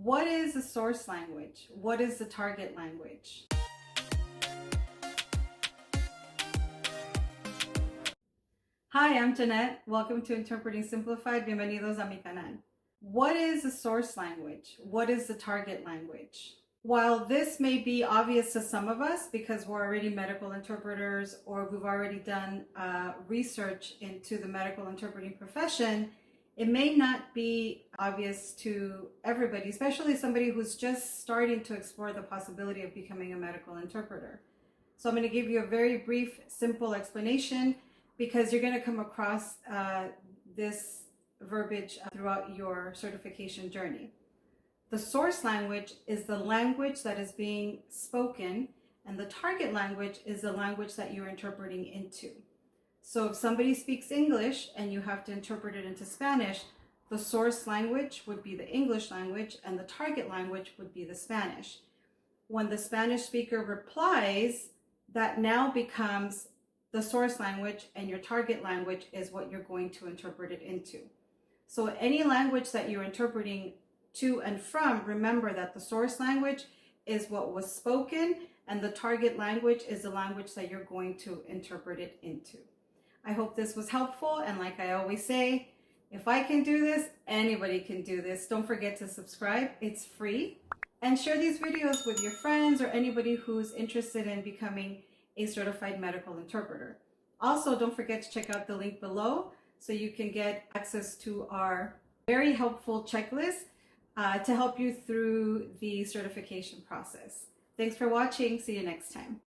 What is the source language? What is the target language? Hi, I'm Jeanette. Welcome to Interpreting Simplified. Bienvenidos a mi canal. What is the source language? What is the target language? While this may be obvious to some of us because we're already medical interpreters or we've already done research into the medical interpreting profession, it may not be obvious to everybody, especially somebody who's just starting to explore the possibility of becoming a medical interpreter. So I'm going to give you a very brief, simple explanation because you're going to come across this verbiage throughout your certification journey. The source language is the language that is being spoken, and the target language is the language that you're interpreting into. So if somebody speaks English and you have to interpret it into Spanish, the source language would be the English language and the target language would be the Spanish. When the Spanish speaker replies, that now becomes the source language, and your target language is what you're going to interpret it into. So any language that you're interpreting to and from, remember that the source language is what was spoken and the target language is the language that you're going to interpret it into. I hope this was helpful, and like I always say, if I can do this, anybody can do this. Don't forget to subscribe, it's free, and share these videos with your friends or anybody who's interested in becoming a certified medical interpreter. Also, don't forget to check out the link below so you can get access to our very helpful checklist to help you through the certification process. Thanks for watching. See you next time.